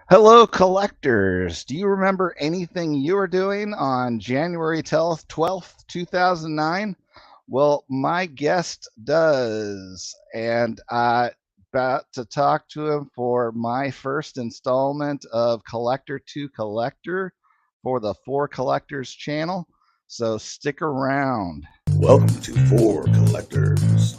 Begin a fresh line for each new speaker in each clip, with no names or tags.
Hello, collectors. Do you remember anything you were doing on January 12th, 2009? Well, my guest does, and I about to talk to him for my first installment of Collector to Collector for the Four Collectors channel. So stick around.
Welcome to Four Collectors.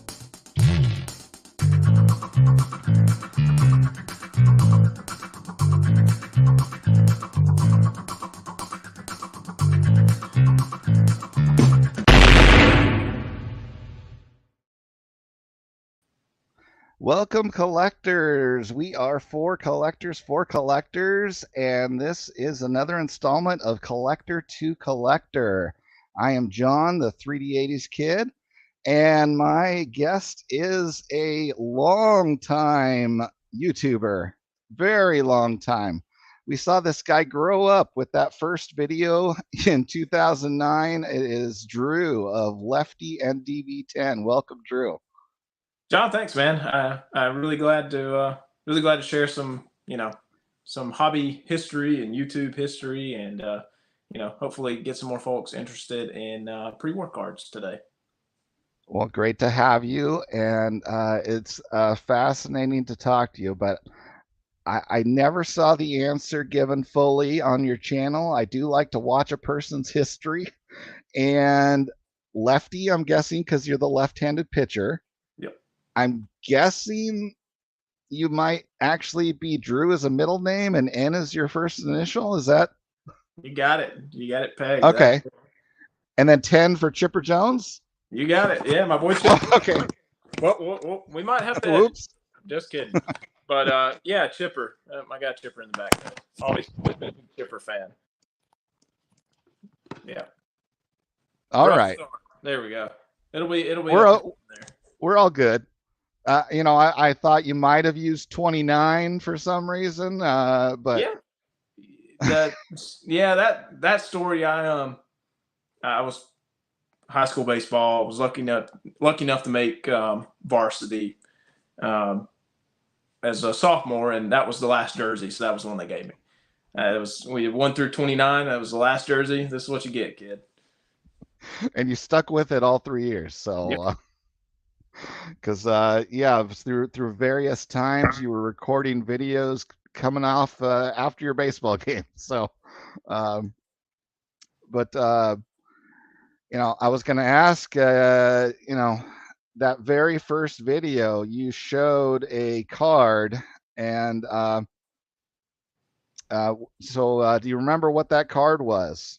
Welcome, collectors. We are Four Collectors, and this is another installment of Collector to Collector. I am John, the 3D80s kid, and my guest is a long time YouTuber, very long time. We saw this guy grow up with that first video in 2009. It is Drew of Leftyndv10. Welcome, Drew.
John, thanks, man. I'm really glad to share some hobby history and YouTube history, and hopefully get some more folks interested in pre-war cards today.
Well, great to have you, and it's fascinating to talk to you, but I never saw the answer given fully on your channel. I do like to watch a person's history, and lefty, I'm guessing, because you're the left-handed pitcher.
Yep.
I'm guessing you might actually be Drew as a middle name and N as your first initial. Is that?
You got it. You got it pegged.
Okay. And then 10 for Chipper Jones?
You got it. Yeah, my boy Chipper.
Okay.
Well, we might have to.
Oops.
Just kidding. But yeah, Chipper. I got Chipper in the back there. Always been a Chipper fan. Yeah.
All right.
There we go. It'll be.
We're all good. I thought you might have used 29 for some reason, but
that story. I was high school baseball. I was lucky enough to make varsity as a sophomore, and that was the last jersey. So that was the one they gave me. We had 1 through 29. That was the last jersey. This is what you get, kid.
And you stuck with it all 3 years. So, because through various times you were recording videos coming off after your baseball game. So, I was going to ask, that very first video you showed a card, and so do you remember what that card was?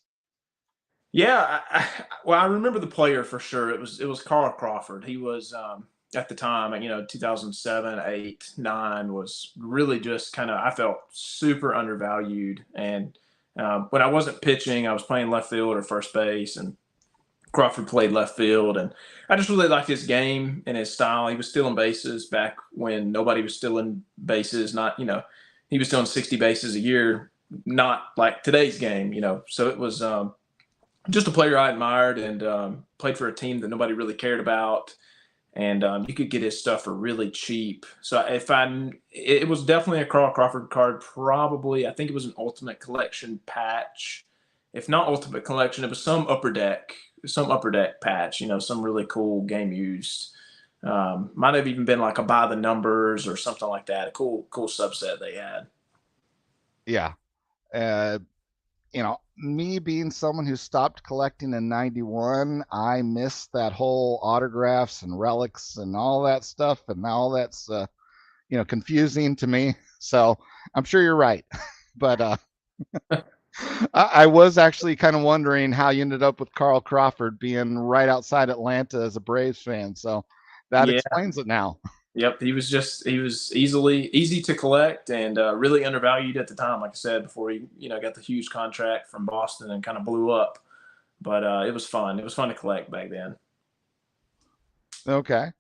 Yeah, I remember the player for sure. It was Carl Crawford. He was at the time, 2007, 8, 9 was really just kind of, I felt super undervalued. And when I wasn't pitching, I was playing left field or first base, and Crawford played left field. And I just really liked his game and his style. He was stealing bases back when nobody was stealing bases. He was stealing 60 bases a year, not like today's game, So it was just a player I admired, and played for a team that nobody really cared about. And you could get his stuff for really cheap. So it was definitely a Carl Crawford card. Probably, I think it was an Ultimate Collection patch. If not Ultimate Collection, it was some Upper Deck patch. Some really cool game used. Might have even been like a by the numbers or something like that. A cool subset they had.
Yeah. Me being someone who stopped collecting in 91, I missed that whole autographs and relics and all that stuff, and now that's confusing to me. So I'm sure you're right. But I was actually kind of wondering how you ended up with Carl Crawford being right outside Atlanta as a Braves fan. So that explains it now.
Yep, he was easy to collect, and really undervalued at the time. Like I said before, he got the huge contract from Boston and kind of blew up. But it was fun. It was fun to collect back then.
Okay,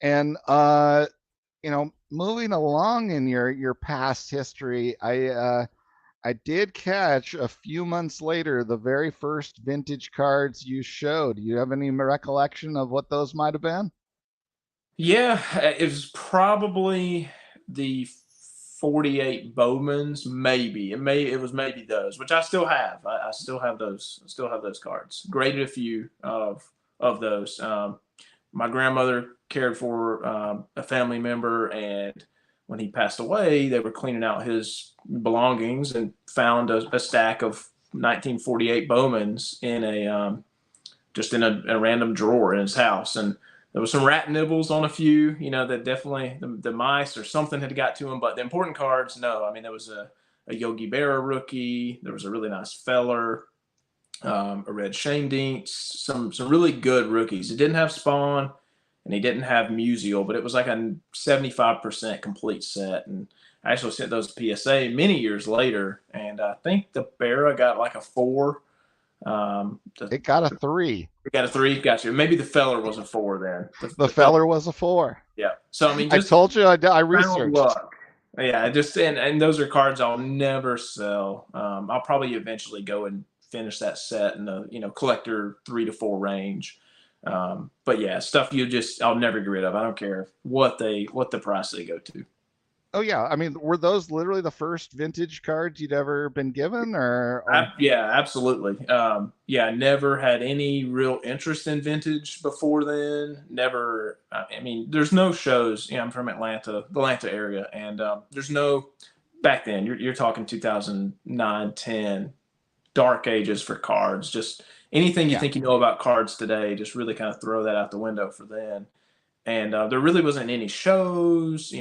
and moving along in your past history, I did catch a few months later the very first vintage cards you showed. Do you have any recollection of what those might have been?
Yeah, it was probably the 1948 Bowmans, maybe it was maybe those, which I still have. I still have those. I still have those cards. Graded a few of those. My grandmother cared for a family member, and when he passed away, they were cleaning out his belongings and found a stack of 1948 Bowmans in a just in a random drawer in his house. And there was some rat nibbles on a few, that definitely the mice or something had got to him. But the important cards, no. I mean, there was a Yogi Berra rookie. There was a really nice Feller, a red Shane Dinks, some really good rookies. It didn't have Spahn, and he didn't have Musial, but it was like a 75% complete set. And I actually sent those to PSA many years later, and I think the Berra got like a 4.
It got a 3.
It got a 3. Gotcha. Maybe the Feller was a 4 then.
The Feller was a 4.
Yeah. So I mean,
I told you I researched.
Luck. Yeah, and those are cards I'll never sell. I'll probably eventually go and finish that set in the collector 3 to 4 range. But yeah, stuff I'll never get rid of. I don't care what the price they go to.
Oh yeah, I mean, were those literally the first vintage cards you'd ever been given, or?
Yeah, absolutely. Yeah, never had any real interest in vintage before then. Never. I mean, there's no shows. I'm from Atlanta, the Atlanta area, and there's no back then. You're talking 2009, 10, dark ages for cards. Just anything you think you know about cards today, just really kind of throw that out the window for then. And there really wasn't any shows.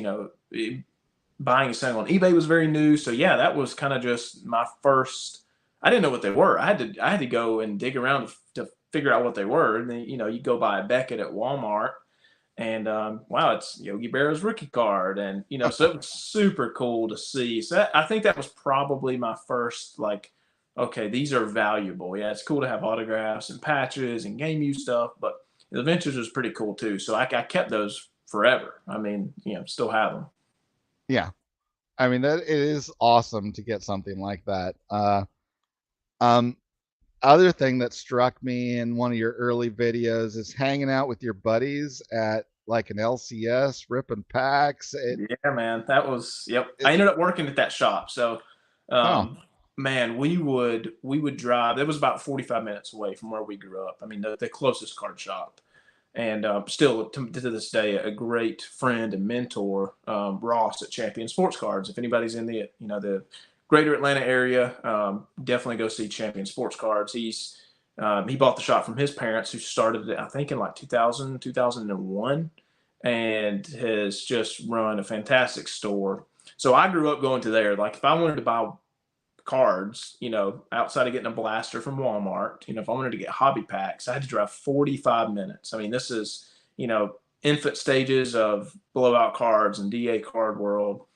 Buying and selling on eBay was very new. So yeah, that was kind of just my first. I didn't know what they were. I had to go and dig around to figure out what they were. And then you go buy a Beckett at Walmart, and wow, it's Yogi Berra's rookie card, and so it was super cool to see. So I think that was probably my first okay, these are valuable. Yeah, it's cool to have autographs and patches and game use stuff, but the vintage was pretty cool too. So I kept those forever. I mean, still have them.
Yeah, I mean, that it is awesome to get something like that. Other thing that struck me in one of your early videos is hanging out with your buddies at like an LCS, ripping packs.
Yeah, man, that was I ended up working at that shop, so man, we would drive. It was about 45 minutes away from where we grew up. I mean, the closest card shop. And still to this day, a great friend and mentor, Ross at Champion Sports Cards. If anybody's in the the greater Atlanta area, definitely go see Champion Sports Cards. He bought the shop from his parents, who started it I think in like 2000, 2001, and has just run a fantastic store. So I grew up going to there. Like if I wanted to buy cards, outside of getting a blaster from Walmart, if I wanted to get hobby packs, I had to drive 45 minutes. I mean, this is, infant stages of blowout cards and DA card world.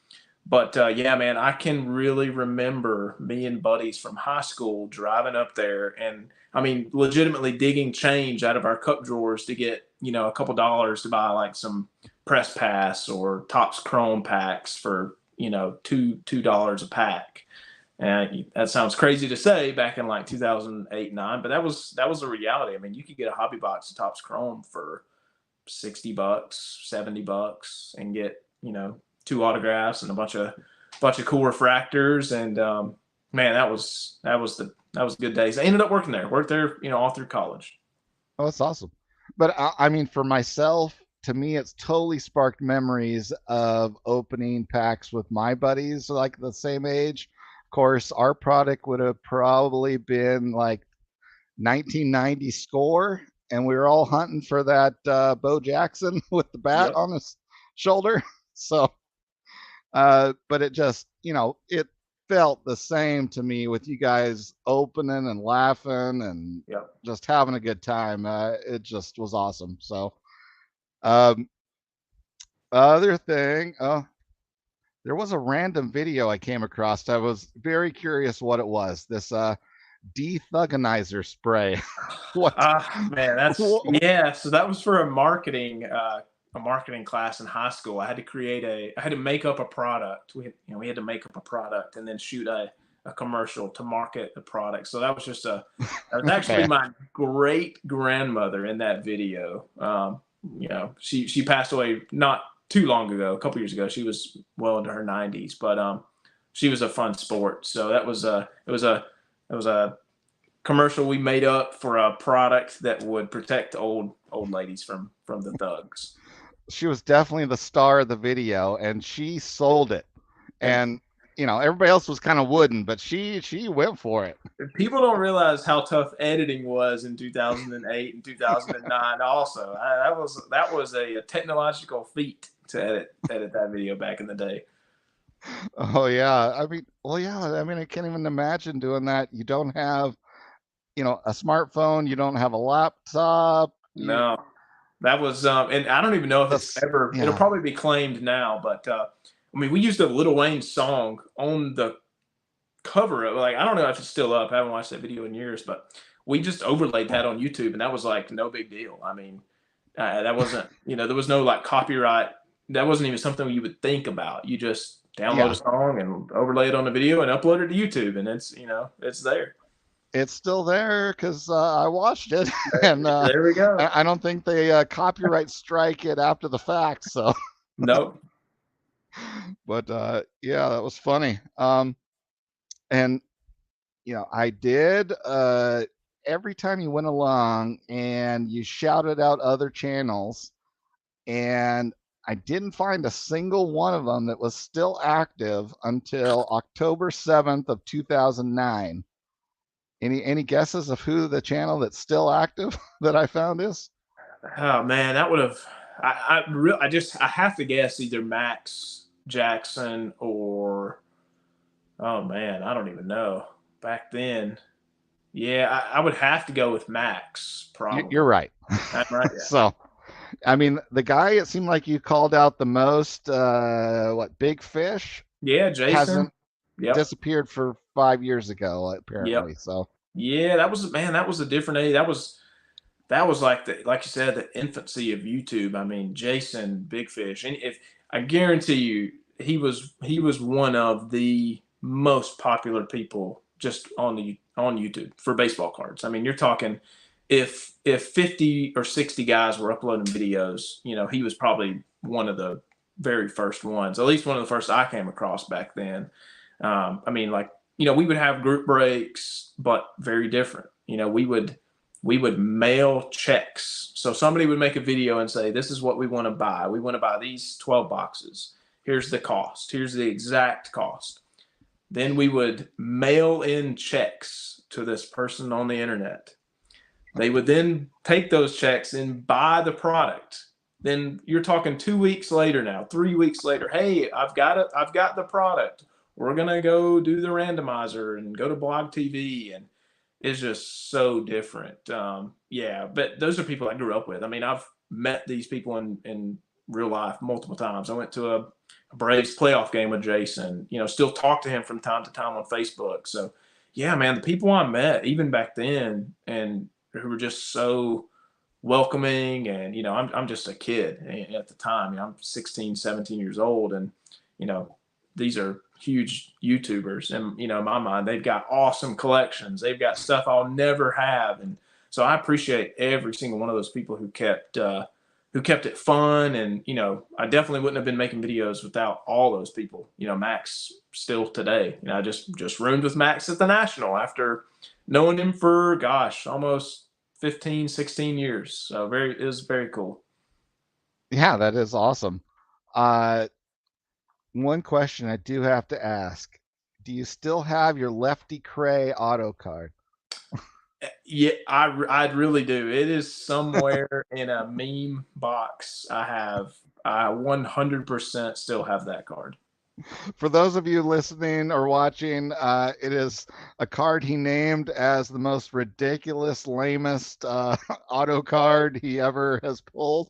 But yeah, man, I can really remember me and buddies from high school driving up there, and I mean, legitimately digging change out of our cup drawers to get, a couple dollars to buy like some press pass or Topps Chrome packs for, $2 a pack. And that sounds crazy to say back in like 2008, 9, but that was a reality. I mean, you could get a hobby box of Topps Chrome for $60, $70, and get 2 autographs and a bunch of cool refractors. And man, that was good days. I ended up working there. Worked there, all through college.
Oh, that's awesome. But I mean, for myself, to me, it's totally sparked memories of opening packs with my buddies, like the same age. Course, our product would have probably been like 1990 score, and we were all hunting for that Bo Jackson with the bat on his shoulder. So but it just it felt the same to me with you guys opening and laughing and just having a good time. It just was awesome. So other thing, there was a random video I came across. I was very curious what it was. This de-thuggenizer spray. What?
Man, that's yeah. So that was for a marketing class in high school. I had to make up a product. We had to make up a product and then shoot a commercial to market the product. So that was actually my great grandmother in that video. She passed away not too long ago, a couple years ago. She was well into her 90s, but she was a fun sport. So that was it was a commercial we made up for a product that would protect old ladies from the thugs.
She was definitely the star of the video, and she sold it. And everybody else was kind of wooden, but she went for it.
People don't realize how tough editing was in 2008 and 2009. Also, that was a technological feat to edit that video back in the day.
Oh yeah, I mean, well, yeah, I mean, I can't even imagine doing that. You don't have, a smartphone. You don't have a laptop.
No, that was, and I don't even know if it's ever.
Yeah.
It'll probably be claimed now, but I mean, we used a Lil Wayne song on the cover of, like, I don't know if it's still up. I haven't watched that video in years, but we just overlaid that on YouTube, and that was like no big deal. I mean, that wasn't, there was no like copyright. That wasn't even something you would think about. You just download a song and overlay it on the video and upload it to YouTube, and it's there.
It's still there because I watched it, and
there we go.
I don't think they copyright strike it after the fact. So
nope.
But yeah, that was funny. And I did every time you went along and you shouted out other channels, and I didn't find a single one of them that was still active until October 7th of 2009. Any guesses of who the channel that's still active that I found is?
Oh man, that would have. I have to guess either Max Jackson or, oh man, I don't even know. Back then, yeah, I would have to go with Max. Probably.
You're right.
I'm right. Yeah.
So, I mean, the guy it seemed like you called out the most. Big Fish?
Yeah, Jason
hasn't disappeared for 5 years ago apparently.
Yep.
So
yeah, that was a different age. That was like you said, the infancy of YouTube. I mean, Jason Big Fish, and if I guarantee you, he was one of the most popular people just on YouTube for baseball cards. I mean, you're talking if 50 or 60 guys were uploading videos, he was probably one of the very first ones, at least one of the first I came across back then. I mean, like, we would have group breaks, but very different. We would mail checks. So somebody would make a video and say, this is what we want to buy. We want to buy these 12 boxes. Here's the cost. Here's the exact cost. Then we would mail in checks to this person on the internet. They would then take those checks and buy the product. Then you're talking 2 weeks later now, 3 weeks later. Hey, I've got it. I've got the product. We're going to go do the randomizer and go to Blog TV. And it's just so different. Yeah, but those are people I grew up with. I mean, I've met these people in real life multiple times. I went to a Braves playoff game with Jason, still talk to him from time to time on Facebook. So yeah, man, the people I met even back then and who were just so welcoming, and I'm just a kid at the time. I'm 16, 17 years old, and these are huge YouTubers, and in my mind, they've got awesome collections. They've got stuff I'll never have, and so I appreciate every single one of those people who kept it fun. And I definitely wouldn't have been making videos without all those people. Max still today. I just roomed with Max at the National after knowing him for almost 15, 16 years. So it was very cool.
Yeah, that is awesome. One question I do have to ask: do you still have your Lefty Cray auto card?
Yeah, I really do. It is somewhere in a meme box. I 100% still have that card.
For those of you listening or watching, it is a card he named as the most ridiculous, lamest auto card he ever has pulled.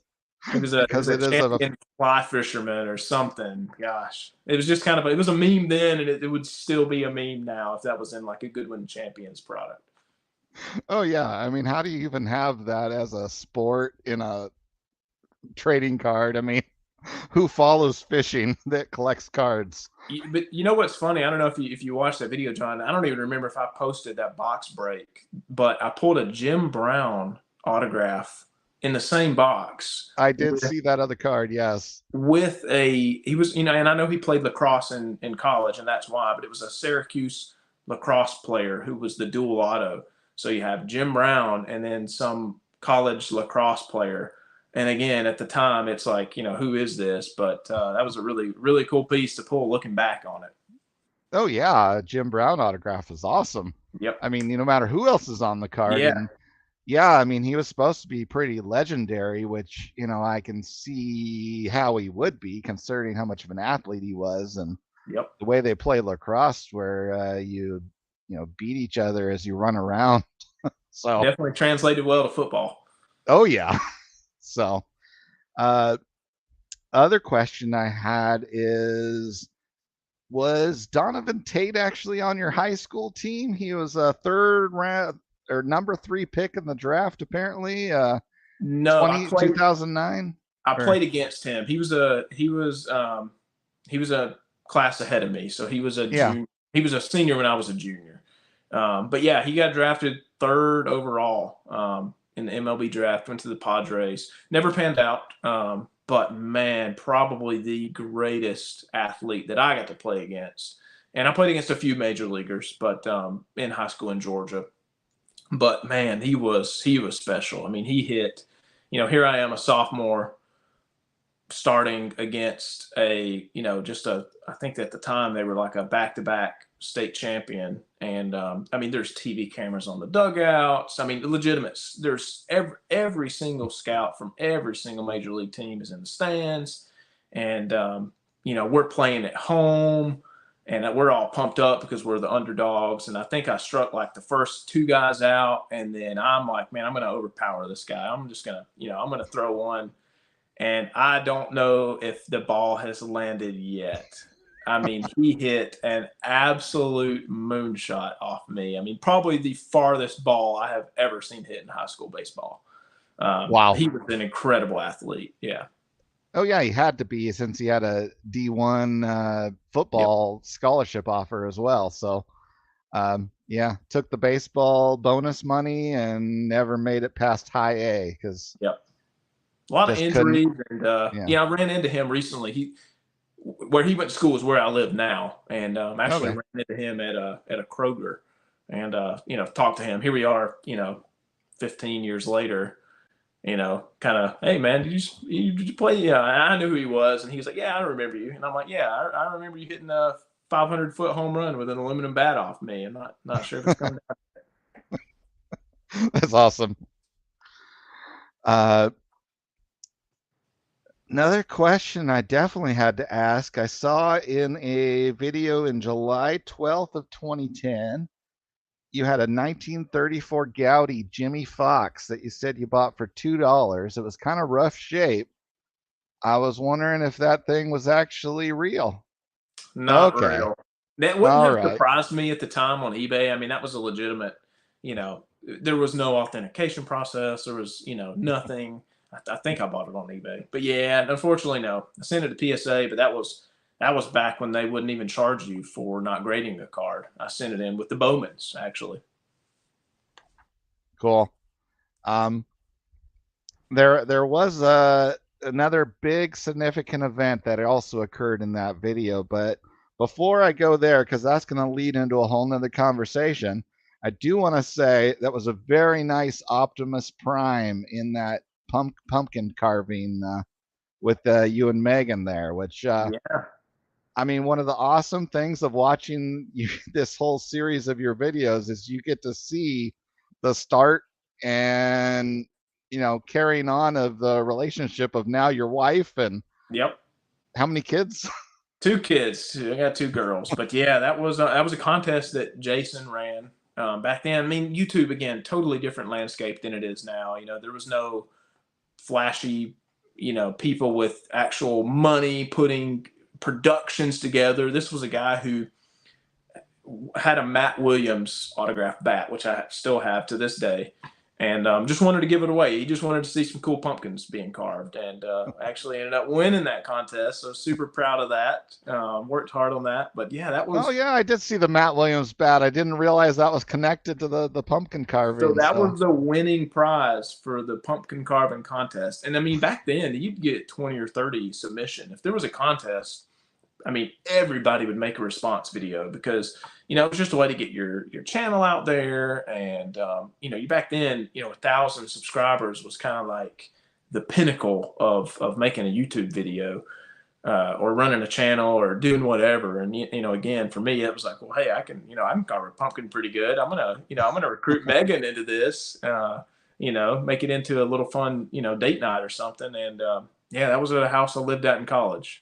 It was a champion fly fisherman or something. Gosh, it was just it was a meme then, and it would still be a meme now if that was in like a Goodwin Champions product.
Oh yeah, I mean, how do you even have that as a sport in a trading card? I mean, who follows fishing that collects cards?
But what's funny? I don't know if you watched that video, John. I don't even remember if I posted that box break, but I pulled a Jim Brown autograph in the same box
I did see that other card. Yes.
with he was, and I know he played lacrosse in college, and that's why, but it was a Syracuse lacrosse player who was the dual auto. So you have Jim Brown and then some college lacrosse player. And again, at the time, it's like, who is this? But that was a really, really cool piece to pull looking back on it.
Oh yeah, Jim Brown autograph is awesome.
Yep.
I mean, no matter who else is on the card,
Yeah.
and yeah, I mean, he was supposed to be pretty legendary, which I can see how he would be, considering how much of an athlete he was, and
Yep.
the way they play lacrosse, where you beat each other as you run around. So
definitely translated well to football.
Oh yeah. So, other question I had is, was Donovan Tate actually on your high school team? He was a third round or number 3 pick in the draft, apparently.
No,
2009.
I played against him. He was a class ahead of me, so he was a junior. He was a senior when I was a junior. But yeah, he got drafted 3rd overall in the MLB draft. Went to the Padres. Never panned out. But man, probably the greatest athlete that I got to play against. And I played against a few major leaguers, but in high school in Georgia. But man, he was special. I mean, he hit. Here I am, a sophomore, starting against I think at the time they were like a back-to-back state champion. And I mean, there's TV cameras on the dugouts. I mean, legitimate. There's every single scout from every single major league team is in the stands. And, we're playing at home and we're all pumped up because we're the underdogs. And I think I struck like the first 2 guys out. And then I'm like, man, I'm going to overpower this guy. I'm just going to, I'm going to throw one. And I don't know if the ball has landed yet. I mean, he hit an absolute moonshot off me. I mean, probably the farthest ball I have ever seen hit in high school baseball.
Wow.
He was an incredible athlete. Yeah.
Oh, yeah, he had to be, since he had a D1 football scholarship offer as well. So, yeah, took the baseball bonus money and never made it past high A because
a lot of injuries. And I ran into him recently. Where he went to school is where I live now, and actually ran into him at a Kroger, and talked to him. Here we are, 15 years later, kind of, hey man, did you play? Yeah, I knew who he was, and he was like, yeah, I remember you, and I'm like, yeah, I remember you hitting a 500-foot home run with an aluminum bat off me. I'm not sure if it's coming out.
That's awesome. Another question I definitely had to ask. I saw in a video in July 12th of 2010, you had a 1934 Gaudi Jimmy Fox that you said you bought for $2. It was kind of rough shape. I was wondering if that thing was actually real.
Not real. That wouldn't have surprised me at the time on eBay. I mean, that was a legitimate, there was no authentication process. There was, nothing. I think I bought it on eBay, but yeah, unfortunately, no. I sent it to PSA, but that was back when they wouldn't even charge you for not grading a card. I sent it in with the Bowmans, actually.
Cool. There was another big significant event that also occurred in that video, but before I go there, because that's going to lead into a whole nother conversation, I do want to say that was a very nice Optimus Prime in that pumpkin carving with you and Megan there, which I mean, one of the awesome things of watching this whole series of your videos is you get to see the start and carrying on of the relationship of now your wife. And how many kids?
2 kids. I got 2 girls. But yeah, that was a contest that Jason ran back then. I mean, YouTube, again, totally different landscape than it is now. There was no flashy, people with actual money putting productions together. This was a guy who had a Matt Williams autographed bat, which I still have to this day. and just wanted to give it away. He just wanted to see some cool pumpkins being carved, and actually ended up winning that contest. So super proud of that. Worked hard on that, but yeah, that
Oh
was
yeah, I did see the Matt Williams bat. I didn't realize that was connected to the pumpkin
so
carving.
that
So
was the winning prize for the pumpkin carving contest. And I mean, back then you'd get 20 or 30 submission. If there was a contest, I mean, everybody would make a response video because it was just a way to get your channel out there. And you back then, 1,000 subscribers was kind of like the pinnacle of making a YouTube video, or running a channel or doing whatever. And again, for me, it was like, well, hey, I can cover pumpkin pretty good. I'm gonna recruit Megan into this. Make it into a little fun, date night or something. And yeah, that was at a house I lived at in college.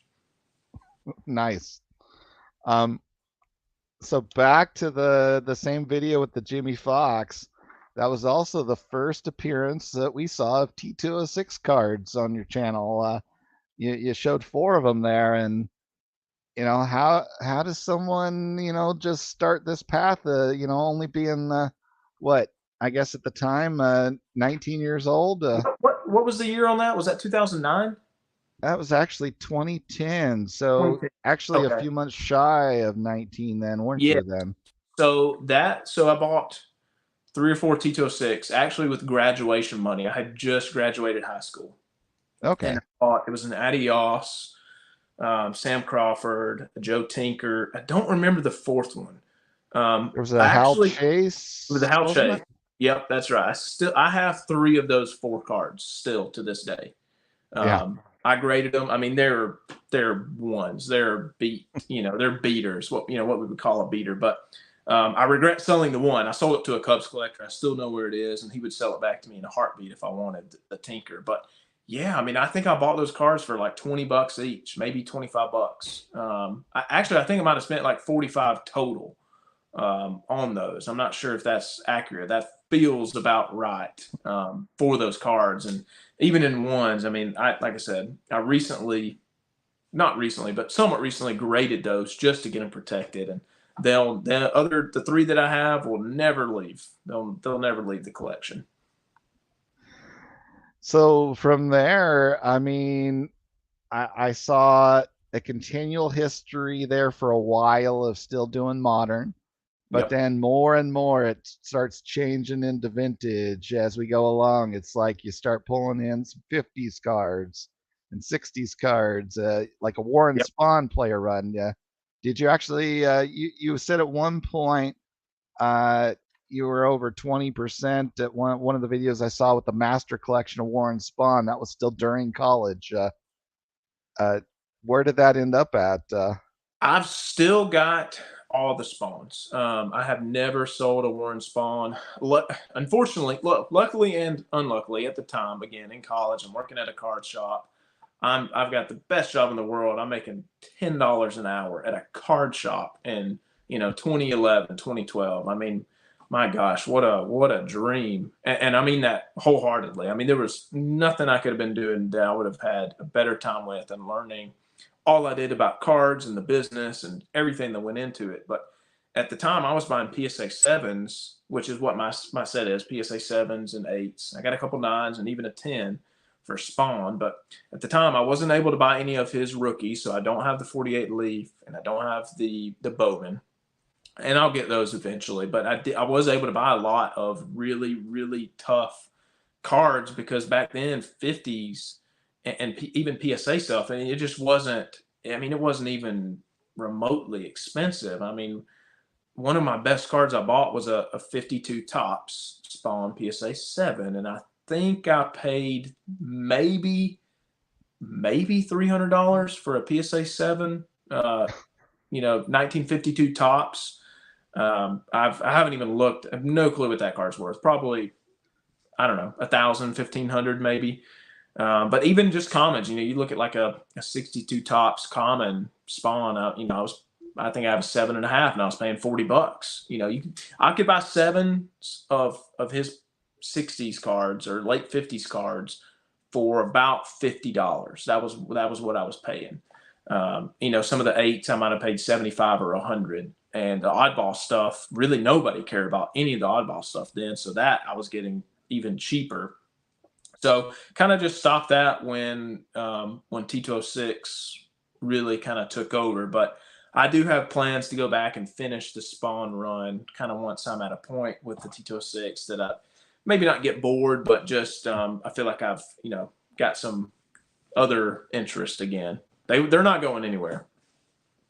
nice. Um, so back to the same video with the Jimmy Fox. That was also the first appearance that we saw of T206 cards on your channel. You showed 4 of them there, and how does someone just start this path? Only being what I guess at the time 19 years old.
What was the year on that? Was that 2009?
That was actually 2010. So
2010.
actually a
Okay.
few months shy of 19 then, weren't
Yeah.
you then?
So I bought 3 or 4 T206 actually with graduation money. I had just graduated high school,
Okay.
and I bought, it was an Adios, Sam Crawford, Joe Tinker. I don't remember the fourth one.
There was a Hal
Actually, it was the
Chase,
Hal
wasn't
Shea.
it?
Yep, that's right. I have 3 of those 4 cards still to this day.
Yeah.
I graded them. I mean, they're ones. They're they're beaters. What we would call a beater. But I regret selling the one. I sold it to a Cubs collector. I still know where it is, and he would sell it back to me in a heartbeat if I wanted the Tinker. But yeah, I mean, I think I bought those cards for like $20 each, maybe $25. I think I might have spent like 45 total on those. I'm not sure if that's accurate. That feels about right for those cards. And even in ones, I mean, like I said, I recently, not recently, but somewhat recently graded those just to get them protected. And the 3 that I have will never leave. They'll never leave the collection.
So from there, I mean, I saw a continual history there for a while of still doing modern, but
Yep.
then more and more it starts changing into vintage as we go along. It's like you start pulling in some 50s cards and 60s cards, like a Warren
Yep.
Spahn player run. Did you actually, you said at one point, uh, you were over 20% at one of the videos I saw with the master collection of Warren Spahn. That was still during college. Uh, where did that end up at?
I've still got all the spawns. I have never sold a Warren Spawn. Unfortunately, luckily and unluckily, at the time, again in college, I'm working at a card shop. I've got the best job in the world. I'm making $10 an hour at a card shop in 2011, 2012. I mean, my gosh, what a dream. And I mean that wholeheartedly. I mean, there was nothing I could have been doing that I would have had a better time with and learning all I did about cards and the business and everything that went into it. But at the time, I was buying PSA 7s, which is what my set is, PSA 7s and 8s. I got a couple 9s and even a 10 for Spawn. But at the time, I wasn't able to buy any of his rookies, so I don't have the 48 Leaf and I don't have the Bowman. And I'll get those eventually. But I was able to buy a lot of really, really tough cards because back then, 50s and even PSA stuff, and it just wasn't. I mean, it wasn't even remotely expensive. I mean, one of my best cards I bought was a 52 tops Spawn PSA 7, and I think I paid maybe $300 for a PSA 7. 1952 tops. I haven't even looked. I have no clue what that card's worth. Probably, I don't know, 1,000, 1,500 maybe. But even just commons, you look at like a 62 tops common Spawn. I think I have a 7.5, and I was paying $40. I could buy 7 of his 60s cards or late 50s cards for about $50. That was what I was paying. Some of the 8s I might have paid 75 or 100, and the oddball stuff, really nobody cared about any of the oddball stuff then. So that I was getting even cheaper. So kind of just stopped that when T206 really kind of took over. But I do have plans to go back and finish the Spahn run kind of once I'm at a point with the T206 that I maybe not get bored, but just I feel like I've, got some other interest again. They're not going anywhere.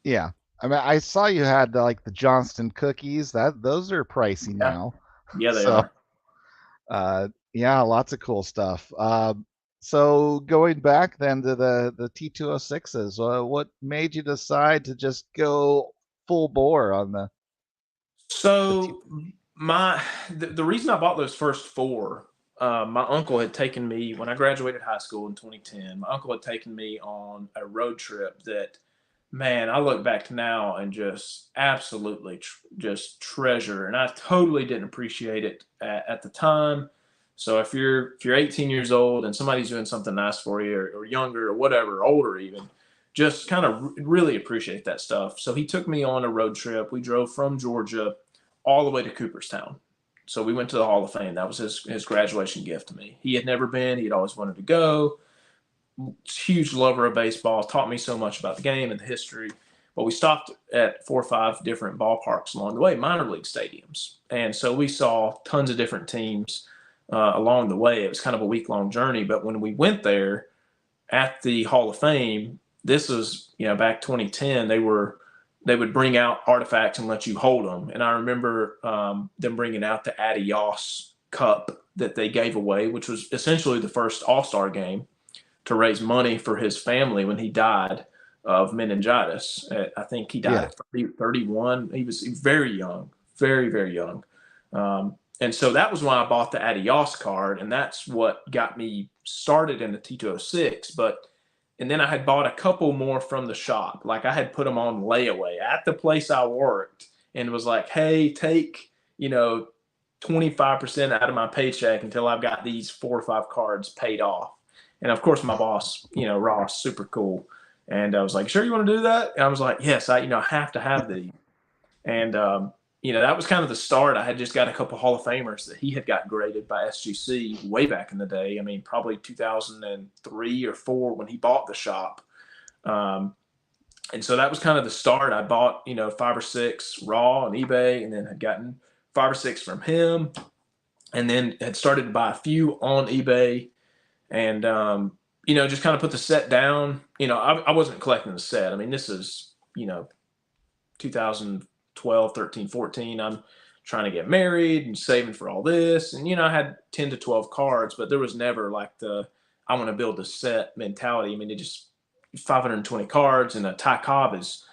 Yeah. I mean, I saw you had like the Johnston cookies. Those are pricey
Yeah,
now.
yeah, they
So,
are.
yeah, lots of cool stuff. So going back then to the T206s, what made you decide to just go full bore on the T?
So the reason I bought those first four, my uncle had taken me when I graduated high school in 2010. My uncle had taken me on a road trip that, man, I look back to now and just absolutely just treasure, and I totally didn't appreciate it at the time. So if you're 18 years old and somebody's doing something nice for you, or younger, or whatever, older even, just kind of really appreciate that stuff. So he took me on a road trip. We drove from Georgia all the way to Cooperstown. So we went to the Hall of Fame. That was his graduation gift to me. He had never been. He had always wanted to go. Huge lover of baseball. Taught me so much about the game and the history. But we stopped at 4 or 5 different ballparks along the way, minor league stadiums. And so we saw tons of different teams along the way. It was kind of a week-long journey. But when we went there at the Hall of Fame, this was, back 2010, they would bring out artifacts and let you hold them. And I remember them bringing out the Adios Cup that they gave away, which was essentially the first All-Star game to raise money for his family when he died of meningitis. I think he died at 31. He was very young, very, very young. And so that was when I bought the Adios card, and that's what got me started in the T206. And then I had bought a couple more from the shop. Like I had put them on layaway at the place I worked, and was like, hey, take, 25% out of my paycheck until I've got these 4 or 5 cards paid off. And of course my boss, Ross, super cool. And I was like, sure you want to do that? And I was like, yes, I have to have these. And, that was kind of the start. I had just got a couple Hall of Famers that he had got graded by SGC way back in the day. I mean, probably 2003 or 4 when he bought the shop. And so that was kind of the start. I bought, 5 or 6 raw on eBay, and then had gotten 5 or 6 from him, and then had started to buy a few on eBay, and, just kind of put the set down. I wasn't collecting the set. I mean, this is, 2012, 13, 14. I'm trying to get married and saving for all this. And, I had 10 to 12 cards, but there was never like the, I want to build a set mentality. I mean, it just 520 cards, and a Ty Cobb is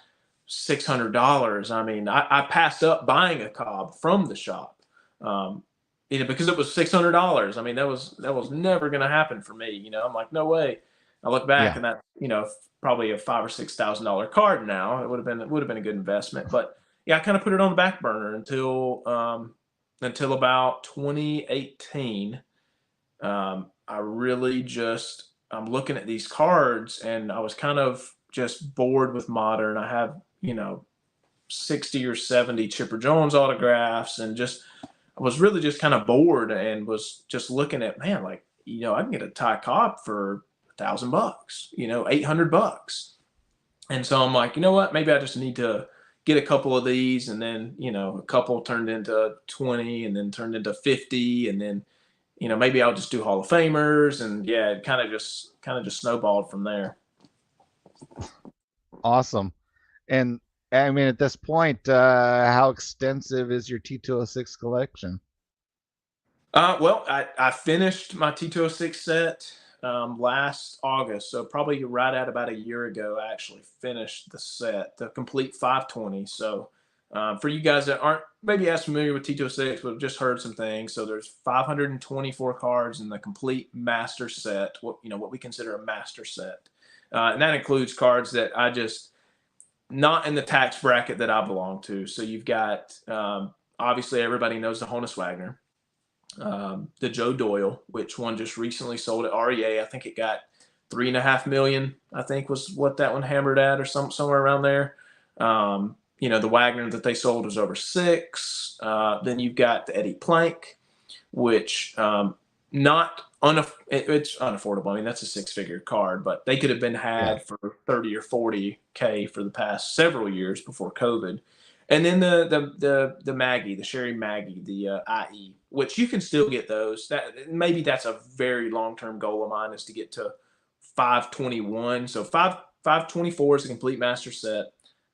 $600. I mean, I passed up buying a Cobb from the shop, because it was $600. I mean, that was never going to happen for me. I'm like, no way. I look back, and that, probably a $5,000 or $6,000 card now. It would have been a good investment. But yeah, I kind of put it on the back burner until about 2018. I really just, I'm looking at these cards, and I was kind of just bored with modern. I have 60 or 70 Chipper Jones autographs, and just, I was really just kind of bored, and was just looking at, man, like, I can get a Ty Cobb for $1,000, $800. And so I'm like, you know what, maybe I just need to get a couple of these. And then, a couple turned into 20, and then turned into 50. And then, maybe I'll just do Hall of Famers. And yeah, it kind of just snowballed from there.
Awesome. And I mean, at this point, how extensive is your T206 collection?
Well, I finished my T206 set last August, so probably right at about a year ago, I actually finished the set, the complete 520. So for you guys that aren't maybe as familiar with T206, but have just heard some things, so there's 524 cards in the complete master set, what we consider a master set. And that includes cards that I just, not in the tax bracket that I belong to. So you've got, obviously everybody knows the Honus Wagner. The Joe Doyle, which one just recently sold at REA. I think it got $3.5 million, I think was what that one hammered at, or somewhere around there. The Wagner that they sold was over $6. Then you've got the Eddie Plank, which not it's unaffordable. I mean, that's a six-figure card, but they could have been had for 30 or 40K for the past several years before COVID. And then the Maggie, the Sherry Maggie, the IE, which you can still get those. That maybe that's a very long-term goal of mine, is to get to 521. So 524 is a complete master set.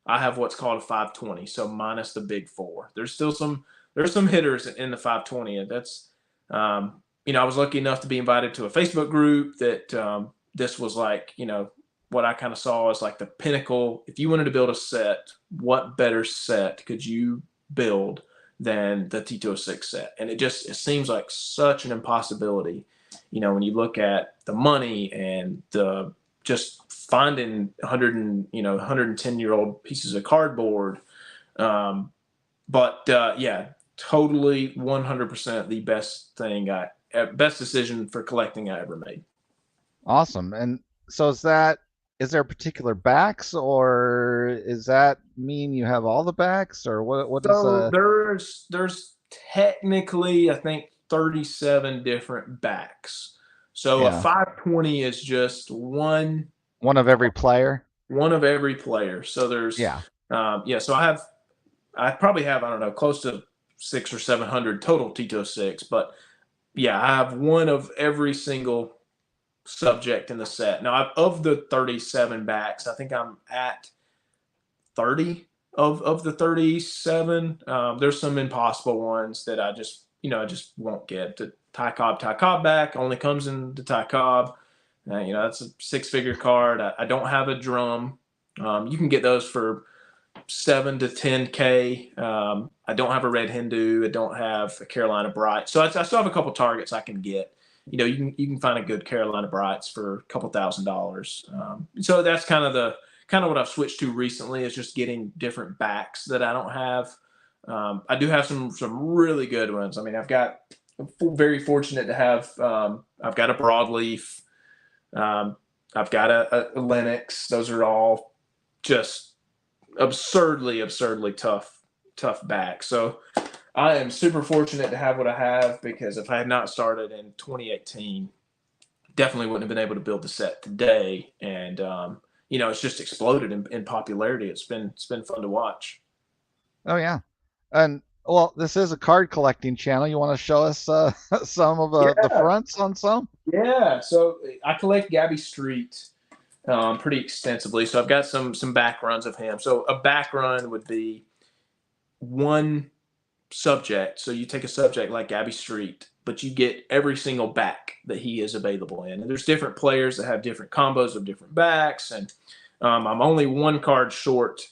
I have what's called a 520, so minus the big four. There's some hitters in the 520. That's I was lucky enough to be invited to a Facebook group that this was like, what I kind of saw as like the pinnacle. If you wanted to build a set, what better set could you build than the T206 set? And it seems like such an impossibility, when you look at the money and the just finding 110-year-old pieces of cardboard. Yeah, totally 100% the best decision for collecting I ever made.
Awesome. And so is there a particular backs, or does that mean you have all the backs, or what
so there's technically, I think, 37 different backs. So a 520 is just one
of every player.
One of every player. So there's so I probably have, I don't know, close to 600 or 700 total T206, but yeah, I have one of every single subject in the set. Now, of the 37 backs, I think I'm at 30 of the 37. There's some impossible ones that I just won't get. The Ty Cobb back only comes in the Ty Cobb. That's a six-figure card. I don't have a drum. You can get those for 7 to 10K. I don't have a Red Hindu. I don't have a Carolina Bright. So I still have a couple targets I can get. You can find a good Carolina Brights for a couple $1,000s. So that's kind of what I've switched to recently, is just getting different backs that I don't have. I do have some really good ones. I mean, I'm very fortunate to have. I've got a broadleaf. I've got a Lennox. Those are all just absurdly tough back. So I am super fortunate to have what I have, because if I had not started in 2018, definitely wouldn't have been able to build the set today. And it's just exploded in popularity. It's been fun to watch.
Oh yeah. And well, this is a card collecting channel. You want to show us some of the fronts on some?
Yeah. So I collect Gabby Street pretty extensively. So I've got some back runs of him. So a back run would be one subject. So you take a subject like Gabby Street, but you get every single back that he is available in. And there's different players that have different combos of different backs. And I'm only one card short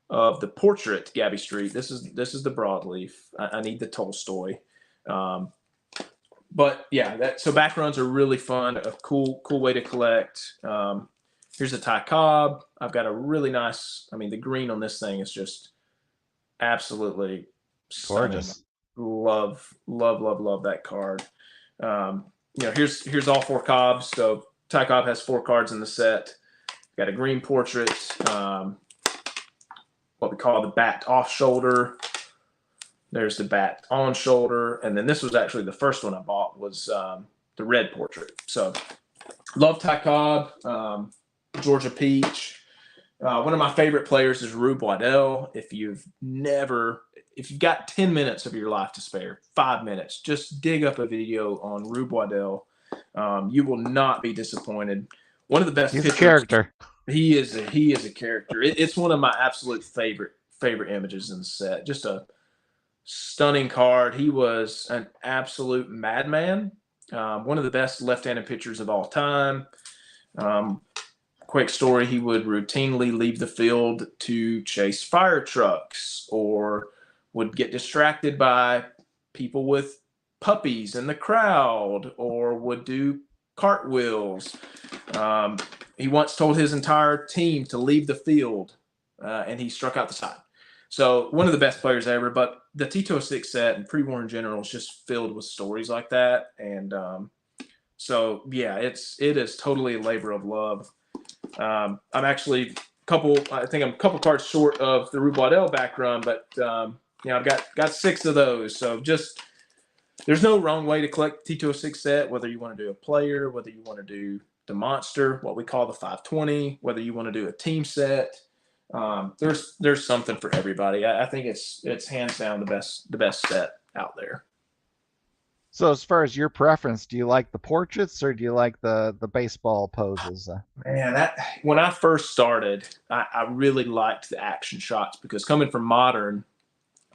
of the portrait Gabby Street. This is the broadleaf. I need the Tolstoy. But yeah, so back runs are really fun. A cool way to collect. Here's a Ty Cobb. I've got a really nice. I mean, the green on this thing is just absolutely
gorgeous.
Love that card. Here's all four Cobbs. So Ty Cobb has 4 cards in the set. Got a green portrait. What we call the backed off shoulder. There's the backed on shoulder, and then this was actually the first one I bought, was the red portrait. So love Ty Cobb, Georgia Peach. One of my favorite players is Rube Waddell. If you've got 10 minutes of your life to spare, 5 minutes, just dig up a video on Rube Waddell. You will not be disappointed. One of the best.
He's a character.
He is a character. It's one of my absolute favorite images in the set. Just a stunning card. He was an absolute madman. One of the best left-handed pitchers of all time. Quick story, he would routinely leave the field to chase fire trucks, or would get distracted by people with puppies in the crowd, or would do cartwheels. He once told his entire team to leave the field, and he struck out the side. So one of the best players ever. But the T206 set and pre-war in general is just filled with stories like that. And so yeah, it is totally a labor of love. I'm actually I think I'm a couple cards short of the Rube Waddell back run, but I've got 6 of those. So just there's no wrong way to collect the T206 set, whether you want to do a player, whether you want to do the monster, what we call the 520, whether you want to do a team set. There's something for everybody. I think it's hands down the best set out there.
So as far as your preference, do you like the portraits or do you like the baseball poses?
Man, that when I first started, I really liked the action shots because coming from modern,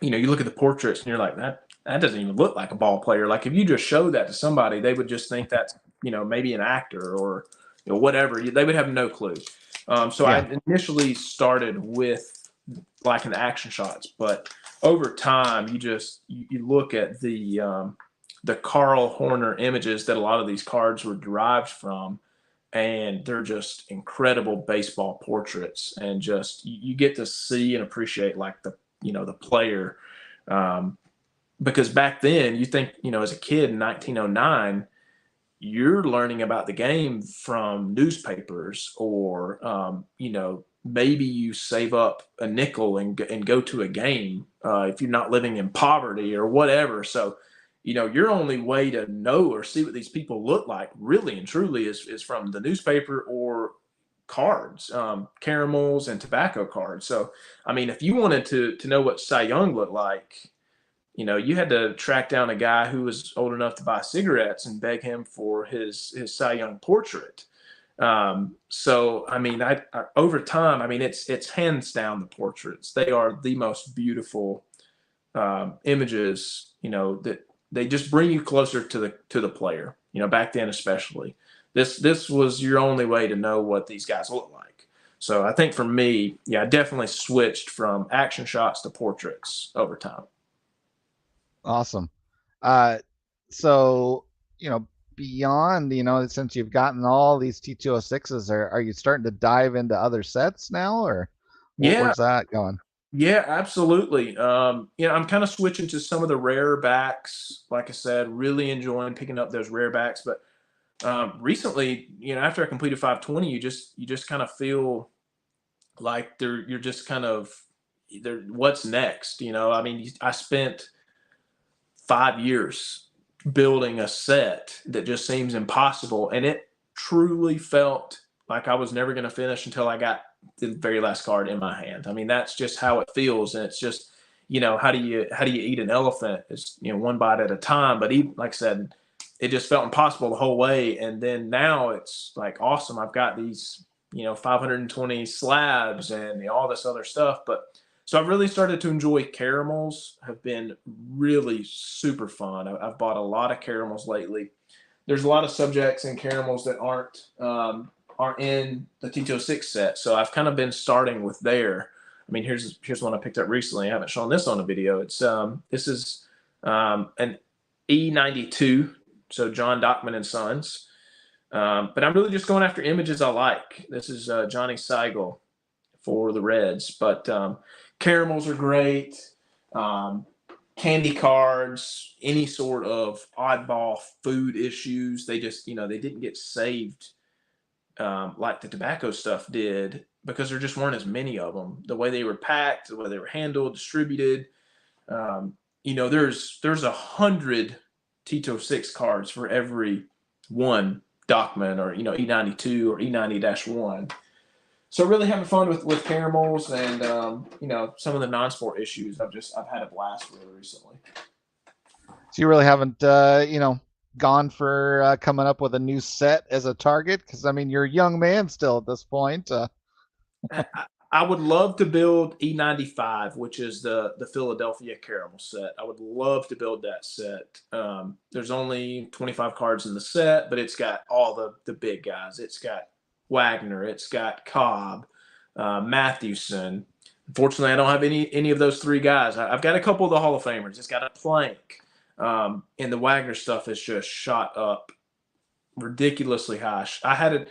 you look at the portraits and you're like, that doesn't even look like a ball player. Like if you just showed that to somebody, they would just think that's maybe an actor or whatever. They would have no clue. So
Yeah.
I initially started with liking the action shots, but over time, you look at the Carl Horner images that a lot of these cards were derived from, and they're just incredible baseball portraits, and just you get to see and appreciate like the player, because back then you think as a kid in 1909 you're learning about the game from newspapers or maybe you save up a nickel and go to a game if you're not living in poverty or whatever. So your only way to know or see what these people look like really and truly is from the newspaper or cards, caramels and tobacco cards. So, I mean, if you wanted to know what Cy Young looked like, you had to track down a guy who was old enough to buy cigarettes and beg him for his Cy Young portrait. So, I mean, I over time, I mean, it's hands down the portraits. They are the most beautiful images, that they just bring you closer to the player. Back then especially, this was your only way to know what these guys look like. So I think for me, yeah, I definitely switched from action shots to portraits over time.
Awesome. So beyond since you've gotten all these T206s, are you starting to dive into other sets now, or
Yeah,
where's that going?
yeah, absolutely. I'm kind of switching to some of the rarer backs. Like I said, really enjoying picking up those rare backs. But recently, after I completed 520, you just kind of feel like you're just kind of there. What's next? I mean, I spent 5 years building a set that just seems impossible, and it truly felt like I was never going to finish until I got the very last card in my hand. I mean, that's just how it feels, and it's just how do you eat an elephant? It's one bite at a time. But even, like I said, it just felt impossible the whole way, and then now it's like awesome. I've got these 520 slabs and all this other stuff, but so I've really started to enjoy caramels. Have been really super fun. I've bought a lot of caramels lately. There's a lot of subjects in caramels that aren't in the T206 set, so I've kind of been starting with there. I mean, here's one I picked up recently. I haven't shown this on a video. It's this is an E92, so John Dockman and Sons. But I'm really just going after images I like. This is Johnny Seigel for the Reds, but caramels are great. Candy cards, any sort of oddball food issues, they just they didn't get saved like the tobacco stuff did because there just weren't as many of them. The way they were packed, the way they were handled, distributed. There's 100 T206 cards for every one Dockman or E92 or E90-1. So really having fun with caramels and some of the non-sport issues. I've had a blast really recently.
So you really haven't gone for coming up with a new set as a target, because I mean you're a young man still at this point.
I would love to build E95, which is the Philadelphia caramel set. I would love to build that set. There's only 25 cards in the set, but it's got all the big guys. It's got Wagner, it's got Cobb, Mathewson. Unfortunately, I don't have any of those three guys. I've got a couple of the Hall of Famers. It's got a Plank, and the Wagner stuff is just shot up ridiculously high. I had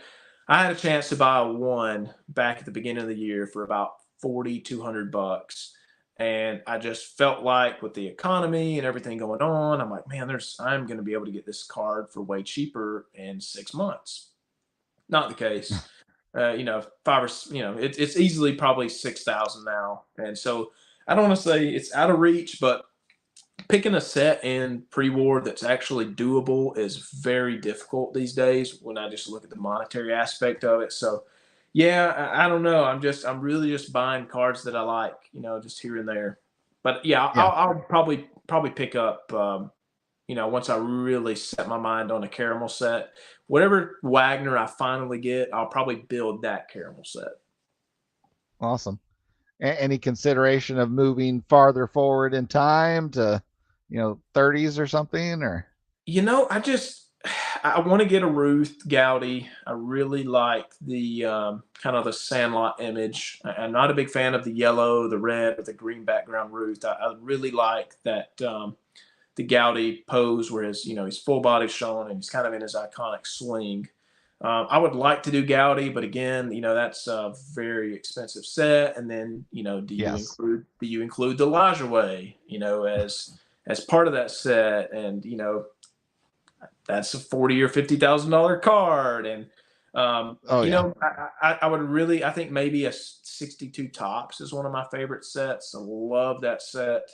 a chance to buy one back at the beginning of the year for about $4,200, and I just felt like with the economy and everything going on, I'm like, man, I'm going to be able to get this card for way cheaper in 6 months. Not the case. Five or it's easily probably 6,000 now, and so I don't want to say it's out of reach, but picking a set in pre-war that's actually doable is very difficult these days when I just look at the monetary aspect of it. So yeah, I don't know. I'm really just buying cards that I like, just here and there. But yeah,
Yeah.
I'll probably pick up, once I really set my mind on a caramel set. Whatever Wagner I finally get, I'll probably build that caramel set.
Awesome. Any consideration of moving farther forward in time to, 30s or something, or?
I want to get a Ruth Gowdy. I really like the kind of the Sandlot image. I'm not a big fan of the yellow, the red, or the green background Ruth. I really like that the Gowdy pose where his full body shown and he's kind of in his iconic swing. I would like to do Gowdy, but again, that's a very expensive set. And then, do you
Yes.
include the Elijah Way, as part of that set? And that's a $40,000 or $50,000 card. And
Oh yeah.
I would really, I think maybe a 62 Tops is one of my favorite sets. I love that set.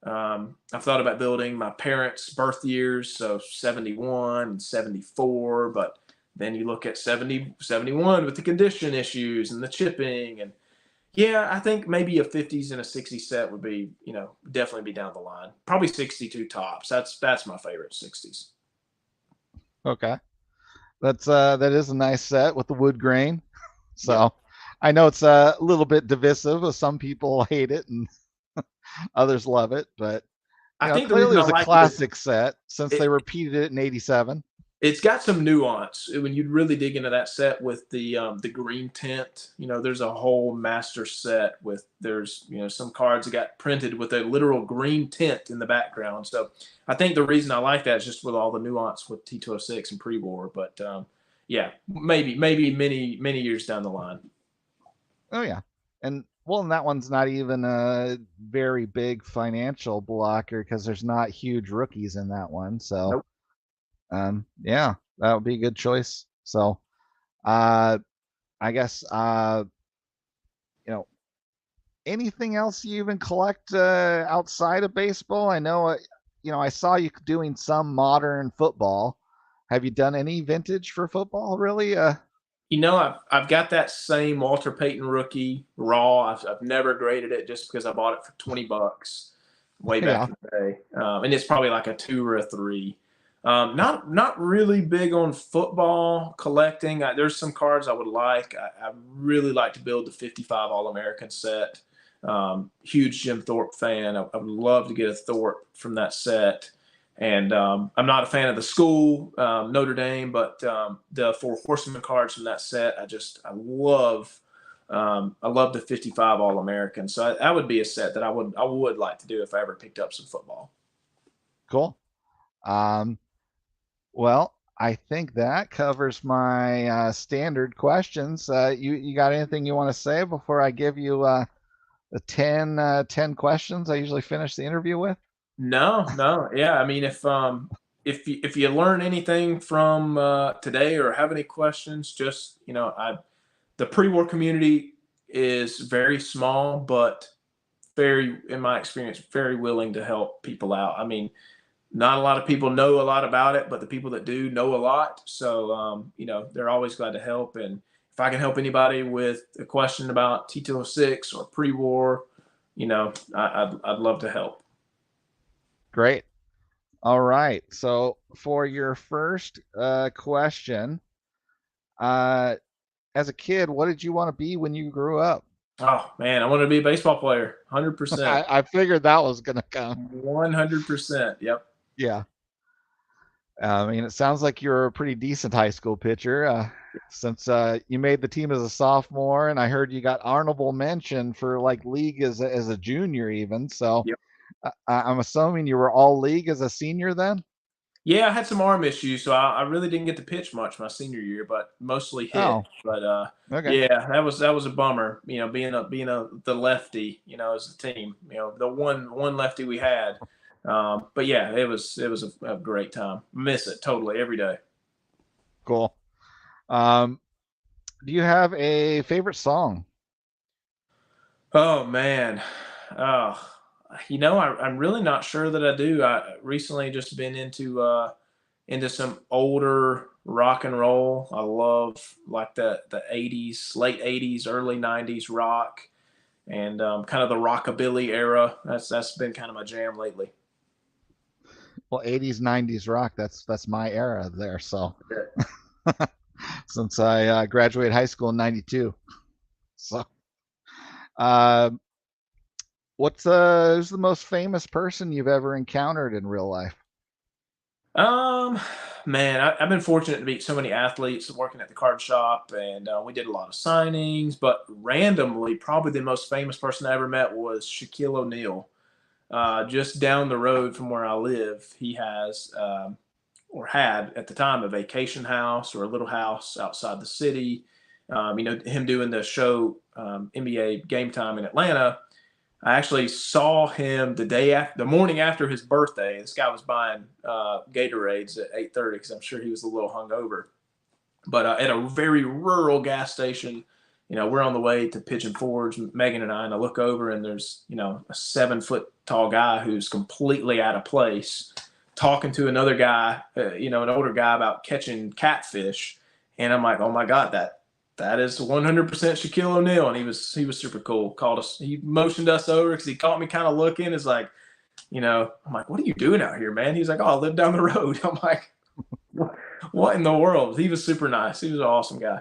I've thought about building my parents' birth years, so 71 and 74, but then you look at 70, 71 with the condition issues and the chipping. And yeah, I think maybe a 50s and a 60s set would be, definitely be down the line. Probably 62 Tops. That's my favorite 60s.
Okay. That is a nice set with the wood grain. So
Yep.
I know it's a little bit divisive. Some people hate it and others love it, but
I think the
clearly
reason
it
I
was a
like it is
classic set since they
it,
repeated it in '87.
it's got some nuance when you really dig into that set with the green tint. There's a whole master set with there's some cards that got printed with a literal green tint in the background. So I think the reason I like that is just with all the nuance with T206 and pre-war. But yeah, maybe many years down the line.
Oh yeah, and well, and that one's not even a very big financial blocker because there's not huge rookies in that one. So
Nope.
yeah, that would be a good choice. So uh, I guess you know anything else you even collect outside of baseball? I know I saw you doing some modern football. Have you done any vintage for football? Really?
I've got that same Walter Payton rookie raw. I've never graded it just because I bought it for $20 way back
Yeah.
in the day, and it's probably like a 2 or a 3. Not really big on football collecting. There's some cards I would like. I really like to build the 55 All American set. Huge Jim Thorpe fan. I would love to get a Thorpe from that set. And I'm not a fan of the school, Notre Dame, but the Four Horsemen cards from that set, I love. I love the 55 All American. So that would be a set that I would like to do if I ever picked up some football.
Cool. Well, I think that covers my standard questions. You got anything you want to say before I give you the 10 questions I usually finish the interview with?
No, yeah. I mean, if you learn anything from today or have any questions, just the pre-war community is very small, but very, in my experience, very willing to help people out. I mean, not a lot of people know a lot about it, but the people that do know a lot. So, they're always glad to help. And if I can help anybody with a question about T206 or pre-war, I'd love to help.
Great. All right. So for your first question, as a kid, what did you want to be when you grew up?
Oh man, I wanted to be a baseball player. 100%.
I figured that was gonna come.
100%. Yep.
Yeah. I mean, it sounds like you're a pretty decent high school pitcher. Since you made the team as a sophomore, and I heard you got honorable mention for like league as a junior even. So
Yep.
I'm assuming you were all league as a senior then.
Yeah, I had some arm issues, so I really didn't get to pitch much my senior year, but mostly hit.
Oh,
But
okay.
yeah, that was a bummer. Being the lefty, as a team. The one lefty we had. But yeah, it was a great time. Miss it totally every day.
Cool. Do you have a favorite song?
Oh man, oh, I'm really not sure that I do. I recently just been into some older rock and roll. I love like the 80s, late 80s, early 90s rock, and kind of the rockabilly era. That's been kind of my jam lately.
Well, 80s, 90s rock, that's my era there. So since I graduated high school in 92. So uh, who's the most famous person you've ever encountered in real life?
Um, Man, I've been fortunate to meet so many athletes working at the card shop, and we did a lot of signings. But randomly, probably the most famous person I ever met was Shaquille O'Neal. Just down the road from where I live, he has or had at the time a vacation house or a little house outside the city. Him doing the show NBA Game Time in Atlanta. I actually saw him the morning after his birthday. This guy was buying Gatorades at 8:30 because I'm sure he was a little hungover. But at a very rural gas station, we're on the way to Pigeon Forge, Megan and I look over and there's, a 7 foot tall guy who's completely out of place talking to another guy, an older guy about catching catfish. And I'm like, oh my God, that is 100% Shaquille O'Neal. And he was super cool. Called us, he motioned us over because he caught me kind of looking. It's like, I'm like, what are you doing out here, man? He's like, oh, I live down the road. I'm like, what in the world? He was super nice. He was an awesome guy.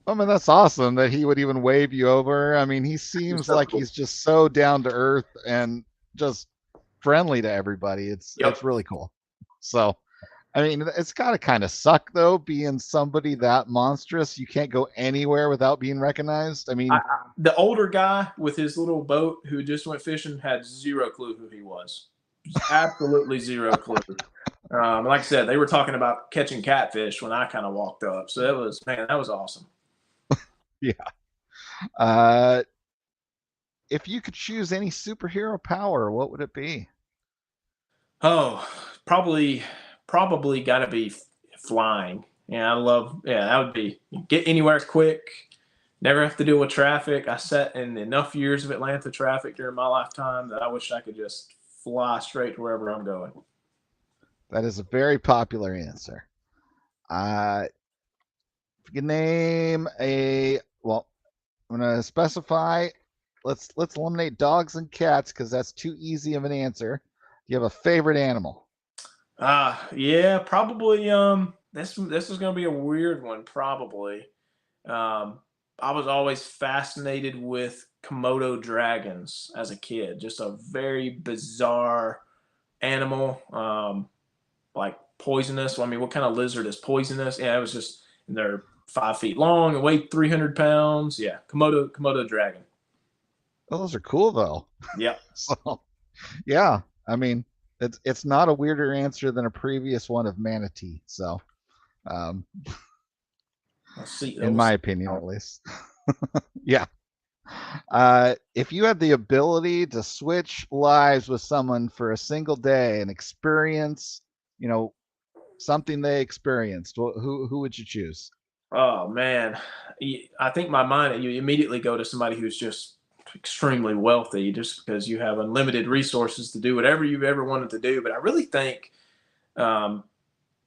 I mean, that's awesome that he would even wave you over. I mean, he
He was
seems
so
like
cool.
he's just so down to earth and just friendly to everybody. It's
Yep.
really cool. So, I mean, it's got to kind of suck though, being somebody that monstrous. You can't go anywhere without being recognized. I mean,
The older guy with his little boat who just went fishing had zero clue who he was. Absolutely zero clue. Like I said, they were talking about catching catfish when I kind of walked up. So that was awesome.
yeah. Uh, if you could choose any superhero power, what would it be?
Oh, probably got to be flying. Yeah, that would be get anywhere quick, never have to deal with traffic. I sat in enough years of Atlanta traffic during my lifetime that I wish I could just fly straight to wherever I'm going.
That is a very popular answer. If you can name well, I'm going to specify. Let's eliminate dogs and cats because that's too easy of an answer. Do you have a favorite animal?
Yeah, probably. This is gonna be a weird one. Probably. Um, I was always fascinated with Komodo dragons as a kid. Just a very bizarre animal. Like poisonous. I mean, what kind of lizard is poisonous? Yeah, it was just they're 5 feet long and weigh 300 pounds. Yeah, Komodo dragon.
Oh, those are cool though.
Yep.
So yeah, I mean, it's not a weirder answer than a previous one of manatee. So, um,
Let's see.
in
We'll
my
see.
opinion, at least. Yeah. If you had the ability to switch lives with someone for a single day and experience, you know, something they experienced, who would you choose?
Oh man, I think my mind you immediately go to somebody who's just extremely wealthy, just because you have unlimited resources to do whatever you've ever wanted to do. But I really think, um,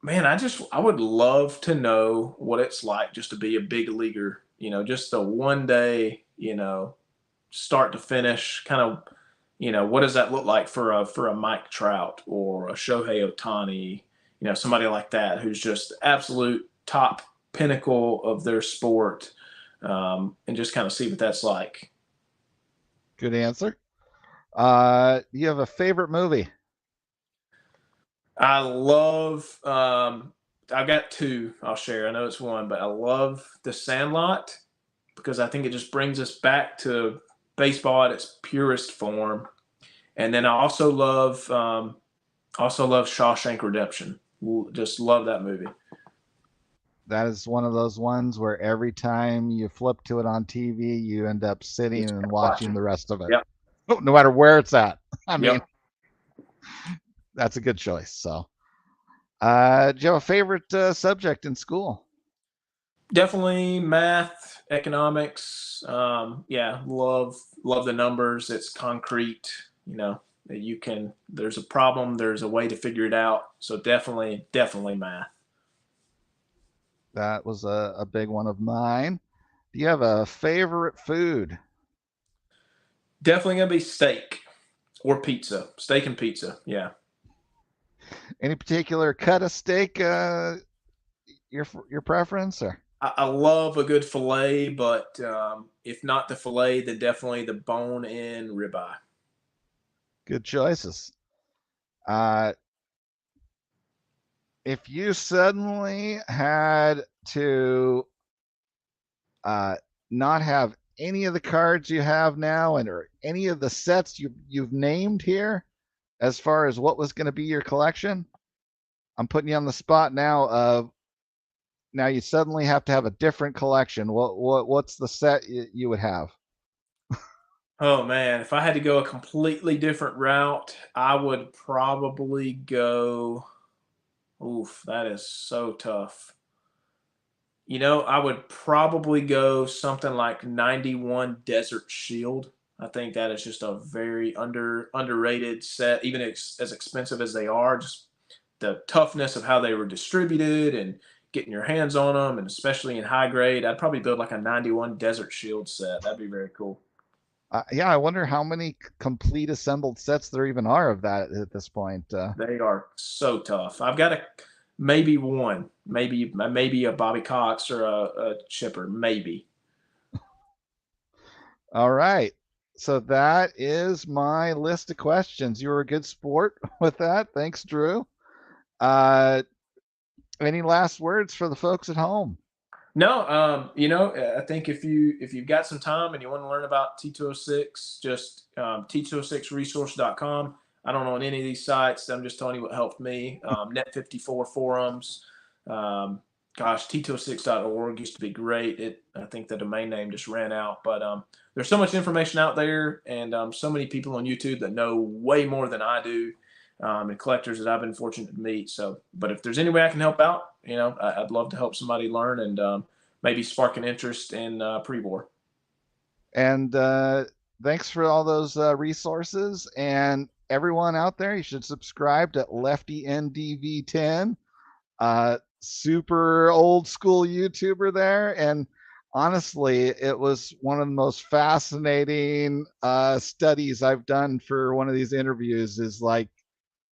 man, I would love to know what it's like just to be a big leaguer. Just a one day, start to finish kind of. What does that look like for a Mike Trout or a Shohei Ohtani? Somebody like that who's just absolute top pinnacle of their sport, and just kind of see what that's like.
Good answer. Do you have a favorite movie?
I love. I've got two. I'll share. I know it's one, but I love The Sandlot because I think it just brings us back to baseball at its purest form. And then I also love Shawshank Redemption. Just love that movie.
That is one of those ones where every time you flip to it on TV, you end up sitting
Just
and
kept
watching
watching.
the rest of it,
Yep.
no matter where it's at. I mean,
Yep.
that's a good choice. So, do you have a favorite subject in school?
Definitely economics. Yeah, love the numbers. It's concrete. You know, you can. There's a problem. There's a way to figure it out. So definitely math.
That was a big one of mine. Do you have a favorite food?
Definitely gonna be steak or pizza. Steak and pizza. Yeah.
Any particular cut of steak your preference or?
I love a good fillet, but if not the fillet, then definitely the bone-in ribeye.
Good choices. Uh, if you suddenly had to uh, not have any of the cards you have now and or any of the sets you've named here as far as what was going to be your collection, I'm putting you on the spot now of now you suddenly have to have a different collection. What's the set you would have?
Oh man, if I had to go a completely different route, I would probably go. Oof, that is so tough. I would probably go something like 91 Desert Shield. I think that is just a very underrated set, even as expensive as they are. Just the toughness of how they were distributed and getting your hands on them, and especially in high grade, I'd probably build like a 91 Desert Shield set. That'd be very cool.
Yeah, I wonder how many complete assembled sets there even are of that at this point.
They are so tough. I've got maybe one, maybe a Bobby Cox or a Chipper, maybe.
All right. So that is my list of questions. You were a good sport with that. Thanks, Drew. Uh, any last words for the folks at home?
No, I think if you've got some time and you want to learn about T206, just T206resource.com. I don't know on any of these sites. I'm just telling you what helped me. Net54 forums. Um, gosh, T206.org used to be great. I think the domain name just ran out, but there's so much information out there, and so many people on YouTube that know way more than I do, and collectors that I've been fortunate to meet. So, but if there's any way I can help out, I'd love to help somebody learn and maybe spark an interest in pre-war.
And thanks for all those resources. And everyone out there, you should subscribe to Leftyndv10. Super old school YouTuber there. And honestly, it was one of the most fascinating studies I've done for one of these interviews is like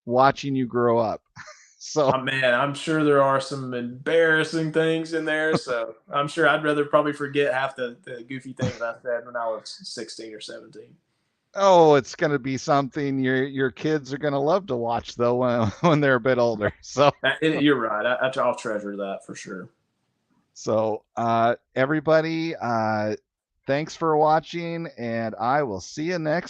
watching you grow up. So,
Oh man, I'm sure there are some embarrassing things in there. So I'm sure I'd rather probably forget half the goofy things I said when I was 16 or 17.
oh, it's going to be something your kids are going to love to watch though when they're a bit older. So,
You're right. I'll treasure that for sure.
everybody, thanks for watching, and I will see you next